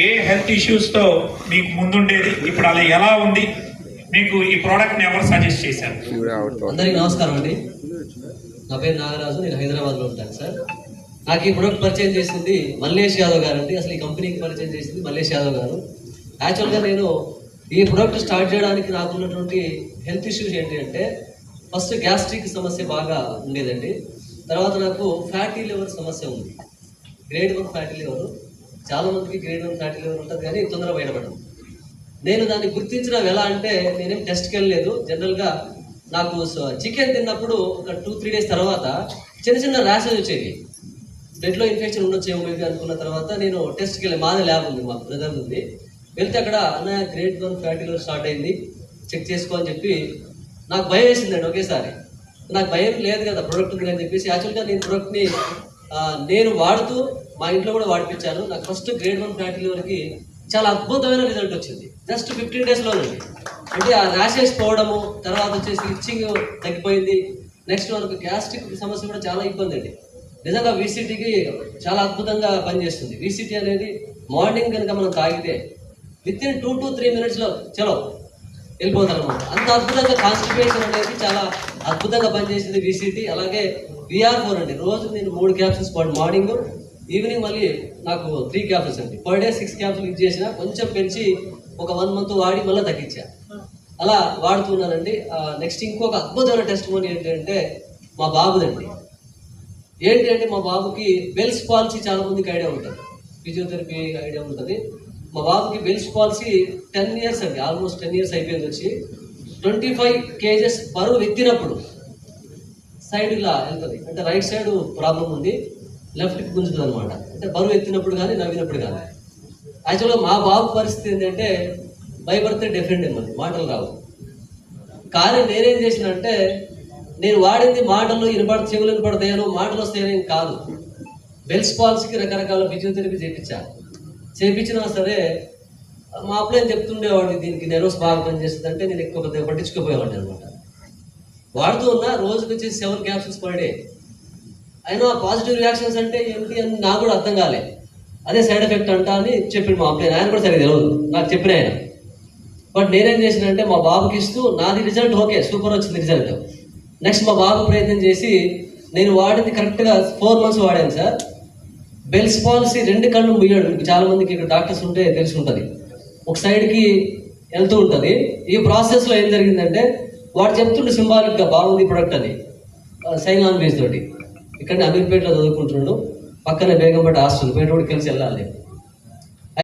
ఏ health ఇష్యూస్తో మీకు ముందుండేది, ఇప్పుడు అలా ఎలా ఉంది, మీకు ఈ ప్రోడక్ట్ని ఎవరు సజెస్ట్ చేశారు? అందరికీ నమస్కారం అండి. నా పేరు నాగరాజు, నేను హైదరాబాద్లో ఉంటాను సార్. నాకు ఈ ప్రొడక్ట్ పరిచయం చేసింది మల్లేష్ యాదవ్ గారు అండి. అసలు ఈ కంపెనీకి పరిచయం చేసింది మల్లేష్ యాదవ్ గారు. యాక్చువల్గా నేను ఈ ప్రొడక్ట్ స్టార్ట్ చేయడానికి నాకున్నటువంటి హెల్త్ ఇష్యూస్ ఏంటి అంటే, ఫస్ట్ గ్యాస్ట్రిక్ సమస్య బాగా ఉండేదండి. తర్వాత నాకు ఫ్యాటీ లివర్ సమస్య ఉంది, గ్రేడ్ 1 ఫ్యాటీ లివర్. చాలా మందికి గ్రేడ్ 1 ఫ్యాటీ లివర్ ఉంటుంది కానీ తొందరగా బయటపడదు. నేను దాన్ని గుర్తించడం ఎలా అంటే, నేనేం టెస్ట్కి వెళ్ళలేదు. జనరల్గా నాకు చికెన్ తిన్నప్పుడు ఒక 2-3 డేస్ తర్వాత చిన్న చిన్న ర్యాషెస్ వచ్చేవి. బ్లడ్లో ఇన్ఫెక్షన్ ఉండొచ్చేమో మేబీ అనుకున్న తర్వాత నేను టెస్ట్కి వెళ్ళి, మాదే ల్యాబ్ ఉంది, మా బ్రదర్ ఉంది. వెళ్తే అక్కడ అన్నయ్య గ్రేడ్ 1 ఫ్యాటీ లివర్ స్టార్ట్ అయింది, చెక్ చేసుకో అని చెప్పి నాకు భయం వేసిందండి ఒకేసారి. నాకు భయం లేదు కదా, ప్రొడక్ట్ ఉంది అని చెప్పేసి యాక్చువల్గా నేను ప్రొడక్ట్ని నేను వాడుతూ మా ఇంట్లో కూడా వాడిపించాను. నాకు ఫస్ట్ గ్రేడ్ 1 ఫ్యాటీ లివర్కి చాలా అద్భుతమైన రిజల్ట్ వచ్చింది జస్ట్ 15 డేస్లోనండి. అంటే ఆ ర్యాషెస్ పోవడము, తర్వాత వచ్చేసి ఇచ్చింగ్ తగ్గిపోయింది. నెక్స్ట్ మనకు గ్యాస్ట్రిక్ సమస్య కూడా చాలా ఇబ్బంది అండి. నిజంగా వీసీటీకి చాలా అద్భుతంగా పనిచేస్తుంది. వీసీటీ అనేది మార్నింగ్ కనుక మనం తాగితే వితిన్ 2 to 3 మినిట్స్లో చలో వెళ్ళిపోతారు అనమాట. అంత అద్భుతంగా కాన్స్టిపేషన్ అనేది చాలా అద్భుతంగా పనిచేసింది వీసీటీ. అలాగే VR4 అండి, రోజు నేను 3 క్యాప్సూల్స్ మార్నింగ్, ఈవినింగ్ మళ్ళీ నాకు 3 క్యాప్సూల్స్ అండి. పర్ డే 6 క్యాప్సూల్ యూజ్ చేసిన, కొంచెం పెంచి ఒక 1 మంత్ వాడి మళ్ళీ తగ్గించా. అలా వాడుతున్నానండి. నెక్స్ట్ ఇంకొక అద్భుతమైన టెస్ట్ మోని ఏంటంటే మా బాబుదండి. ఏంటి అంటే మా బాబుకి బెల్స్ పాలసీ చాలా మందికి ఐడియా ఉంటుంది, ఫిజియోథెరపీ ఐడియా ఉంటుంది. మా బాబుకి బెల్స్ పాలసీ 10 ఇయర్స్ అండి, ఆల్మోస్ట్ 10 ఇయర్స్ అయిపోయింది. వచ్చి 25 kgs బరువు ఎత్తినప్పుడు సైడ్ ఇలా వెళ్తుంది, అంటే రైట్ సైడ్ ప్రాబ్లం ఉంది, లెఫ్ట్కి గుంజుతుంది అనమాట. అంటే బరువు ఎత్తినప్పుడు కానీ నవ్వినప్పుడు కానీ. యాక్చువల్గా మా బాబు పరిస్థితి ఏంటంటే భయపడితే డెఫినెట్ ఏమని మాటలు రావు. కానీ నేనేం చేసిన అంటే, నేను వాడింది మాటలు చెవులు వినపడతాయనో మాటలు వస్తాయని కాదు. బెల్స్ పాలసీకి రకరకాల ఫిజియోథెరపీ చేయించినా సరే మా అప్పుడేం చెప్తుండేవాడు, దీనికి నెర్వస్ బాగా పనిచేస్తుంది అంటే నేను ఎక్కువ పెద్దగా పట్టించుకోపోయేవాడిని అనమాట. వాడుతూ ఉన్నా రోజుకి వచ్చేసి 7 క్యాప్సూల్స్ పర్ డే. అయినా పాజిటివ్ రియాక్షన్స్ అంటే ఏంటి అని నాకు కూడా అర్థం కాలే. అదే సైడ్ ఎఫెక్ట్ అంట అని చెప్పిండు మా అప్పుడే. ఆయన కూడా సరిగ్గా తెలియదు నాకు చెప్పిన ఆయన. బట్ నేనేం చేసిన అంటే మా బాబుకి ఇస్తూ నాది రిజల్ట్ ఓకే, సూపర్ వచ్చింది రిజల్ట్. నెక్స్ట్ మా బాబు ప్రయత్నం చేసి నేను వాడింది కరెక్ట్గా 4 months వాడాను సార్. బెల్స్ పాలసీ 2 కళ్ళు ముయ్యాడు. మీకు చాలా మందికి ఇక్కడ డాక్టర్స్ ఉంటే తెలిసి ఉంటుంది, ఒక సైడ్కి వెళ్తూ ఉంటుంది. ఈ ప్రాసెస్లో ఏం జరిగిందంటే, వాడు చెప్తుండే సింబాలిక్గా బాగుంది ప్రొడక్ట్ అని, సైన్ లాంగ్వేజ్ తోటి. ఇక్కడ అమీర్పేటలో చదువుకుంటుండు, పక్కన బేగంపేట హాస్టల్, బయట కూడా కలిసి వెళ్ళాలి.